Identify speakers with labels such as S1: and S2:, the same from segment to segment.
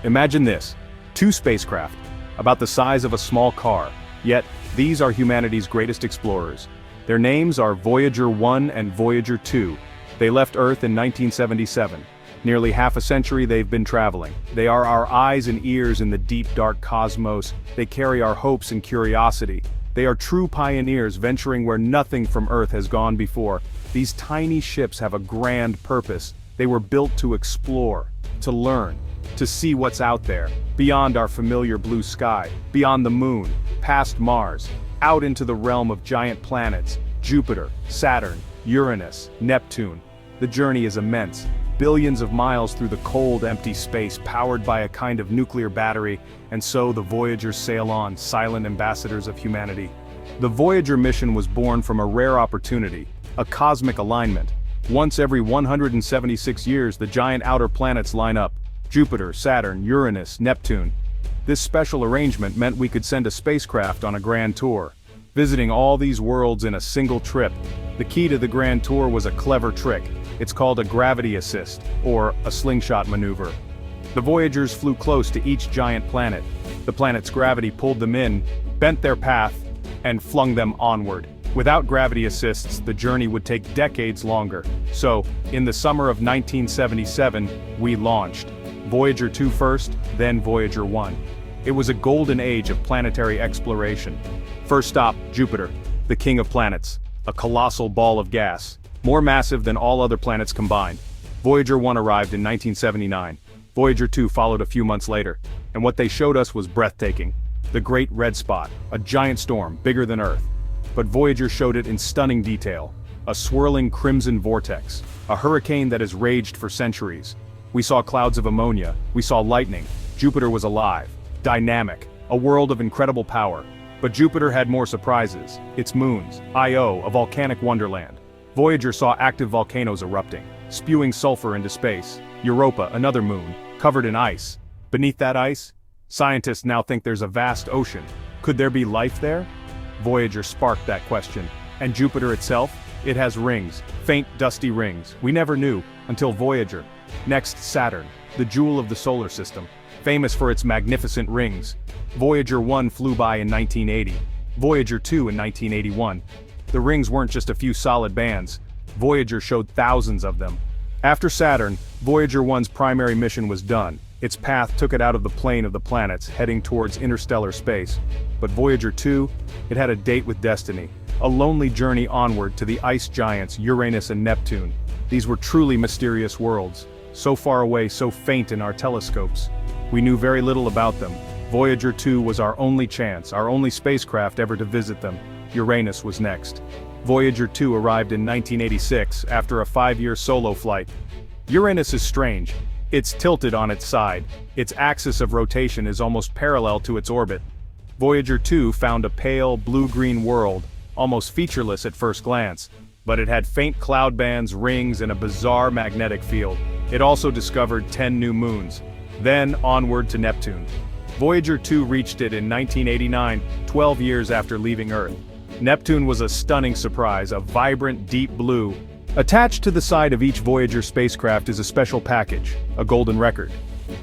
S1: Imagine this, two spacecraft, about the size of a small car, yet these are humanity's greatest explorers. Their names are Voyager 1 and Voyager 2. They left Earth in 1977. Nearly half a century they've been traveling. They are our eyes and ears in the deep dark cosmos. They carry our hopes and curiosity. They are true pioneers venturing where nothing from Earth has gone before. These tiny ships have a grand purpose. They were built to explore, to learn, to see what's out there, beyond our familiar blue sky, beyond the moon, past Mars, out into the realm of giant planets, Jupiter, Saturn, Uranus, Neptune. The journey is immense. Billions of miles through the cold, empty space powered by a kind of nuclear battery, and so the Voyagers sail on, silent ambassadors of humanity. The Voyager mission was born from a rare opportunity, a cosmic alignment. Once every 176 years the giant outer planets line up, Jupiter, Saturn, Uranus, Neptune. This special arrangement meant we could send a spacecraft on a grand tour, visiting all these worlds in a single trip. The key to the grand tour was a clever trick. It's called a gravity assist, or a slingshot maneuver. The Voyagers flew close to each giant planet. The planet's gravity pulled them in, bent their path, and flung them onward. Without gravity assists, the journey would take decades longer. So, in the summer of 1977, we launched. Voyager 2 first, then Voyager 1. It was a golden age of planetary exploration. First stop, Jupiter, the king of planets. A colossal ball of gas, more massive than all other planets combined. Voyager 1 arrived in 1979. Voyager 2 followed a few months later, and what they showed us was breathtaking. The Great Red Spot, a giant storm, bigger than Earth. But Voyager showed it in stunning detail. A swirling crimson vortex, a hurricane that has raged for centuries. We saw clouds of ammonia, we saw lightning. Jupiter was alive, dynamic, a world of incredible power. But Jupiter had more surprises. Its moons, Io, a volcanic wonderland. Voyager saw active volcanoes erupting, spewing sulfur into space. Europa, another moon, covered in ice. Beneath that ice, scientists now think there's a vast ocean. Could there be life there? Voyager sparked that question. And Jupiter itself? It has rings, faint dusty rings. We never knew, until Voyager. Next, Saturn, the jewel of the solar system, famous for its magnificent rings. Voyager 1 flew by in 1980. Voyager 2 in 1981. The rings weren't just a few solid bands. Voyager showed thousands of them. After Saturn, Voyager 1's primary mission was done. Its path took it out of the plane of the planets, heading towards interstellar space. But Voyager 2, it had a date with destiny. A lonely journey onward to the ice giants Uranus and Neptune. These were truly mysterious worlds. So far away, so faint in our telescopes. We knew very little about them. Voyager 2 was our only chance, our only spacecraft ever to visit them. Uranus was next. Voyager 2 arrived in 1986, after a 5-year solo flight. Uranus is strange. It's tilted on its side. Its axis of rotation is almost parallel to its orbit. Voyager 2 found a pale, blue-green world, almost featureless at first glance. But it had faint cloud bands, rings, and a bizarre magnetic field. It also discovered 10 new moons. Then, onward to Neptune. Voyager 2 reached it in 1989, 12 years after leaving Earth. Neptune was a stunning surprise, a vibrant, deep blue. Attached to the side of each Voyager spacecraft is a special package, a golden record.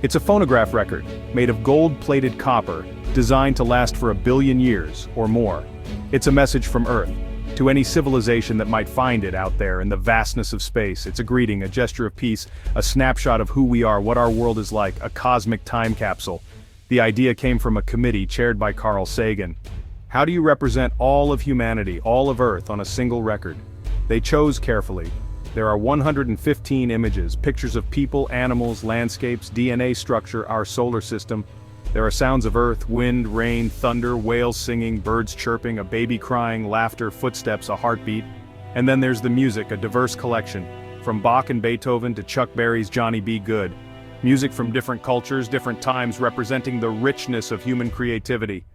S1: It's a phonograph record, made of gold-plated copper, designed to last for 1 billion years, or more. It's a message from Earth. To any civilization that might find it out there in the vastness of space, it's a greeting, a gesture of peace, a snapshot of who we are, what our world is like, a cosmic time capsule. The idea came from a committee chaired by Carl Sagan. How do you represent all of humanity, all of Earth, on a single record? They chose carefully. There are 115 images, pictures of people, animals, landscapes, DNA structure, our solar system. There are sounds of earth, wind, rain, thunder, whales singing, birds chirping, a baby crying, laughter, footsteps, a heartbeat. And then there's the music, a diverse collection, from Bach and Beethoven to Chuck Berry's Johnny B. Goode. Music from different cultures, different times, representing the richness of human creativity.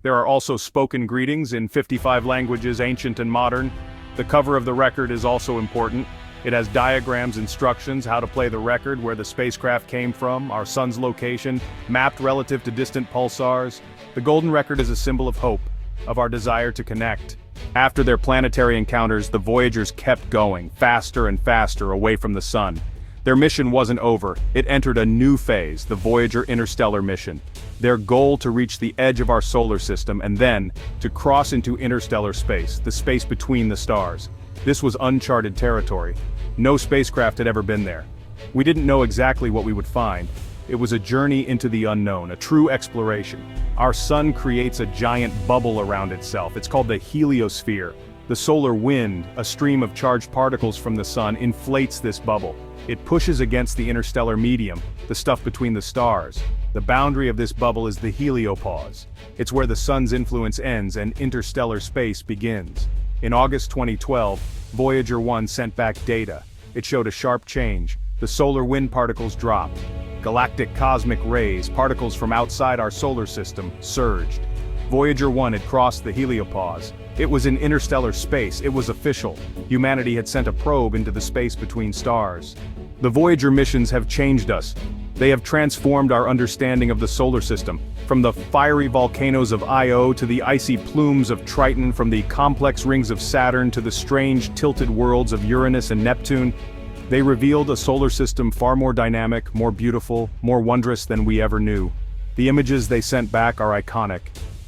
S1: There are also spoken greetings in 55 languages, ancient and modern. The cover of the record is also important. It has diagrams, instructions, how to play the record, where the spacecraft came from, our sun's location, mapped relative to distant pulsars. The golden record is a symbol of hope, of our desire to connect. After their planetary encounters, the Voyagers kept going, faster and faster away from the sun. Their mission wasn't over, it entered a new phase, the Voyager Interstellar mission. Their goal to reach the edge of our solar system and then, to cross into interstellar space, the space between the stars. This was uncharted territory. No spacecraft had ever been there. We didn't know exactly what we would find. It was a journey into the unknown, a true exploration. Our sun creates a giant bubble around itself. It's called the heliosphere. The solar wind, a stream of charged particles from the sun, inflates this bubble. It pushes against the interstellar medium, the stuff between the stars. The boundary of this bubble is the heliopause. It's where the sun's influence ends and interstellar space begins. In August 2012, Voyager 1 sent back data. It showed a sharp change. The solar wind particles dropped. Galactic cosmic rays, particles from outside our solar system, surged. Voyager 1 had crossed the heliopause. It was in interstellar space, it was official. Humanity had sent a probe into the space between stars. The Voyager missions have changed us. They have transformed our understanding of the solar system, from the fiery volcanoes of Io to the icy plumes of Triton, from the complex rings of Saturn to the strange tilted worlds of Uranus and Neptune. They revealed a solar system far more dynamic, more beautiful, more wondrous than we ever knew. The images they sent back are iconic.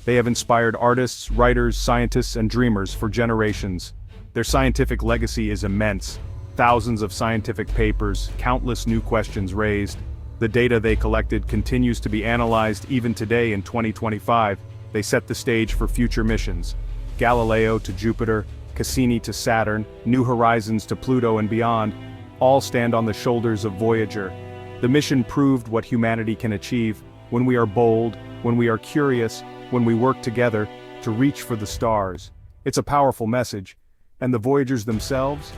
S1: They have inspired artists, writers, scientists, and dreamers for generations. Their scientific legacy is immense. Thousands of scientific papers, countless new questions raised. The data they collected continues to be analyzed even today in 2025. They set the stage for future missions. Galileo to Jupiter, Cassini to Saturn, New Horizons to Pluto and beyond, all stand on the shoulders of Voyager. The mission proved what humanity can achieve when we are bold, when we are curious, when we work together to reach for the stars. It's a powerful message. And the Voyagers themselves?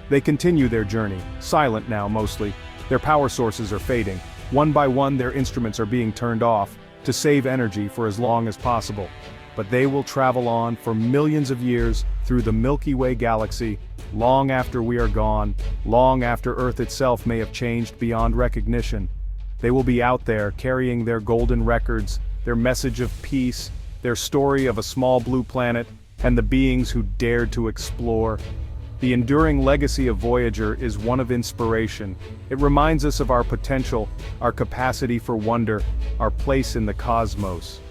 S1: They continue their journey, silent now mostly. Their power sources are fading. One by one their instruments are being turned off, to save energy for as long as possible. But they will travel on for millions of years through the Milky Way galaxy, long after we are gone, long after Earth itself may have changed beyond recognition. They will be out there carrying their golden records, their message of peace, their story of a small blue planet, and the beings who dared to explore. The enduring legacy of Voyager is one of inspiration. It reminds us of our potential, our capacity for wonder, our place in the cosmos.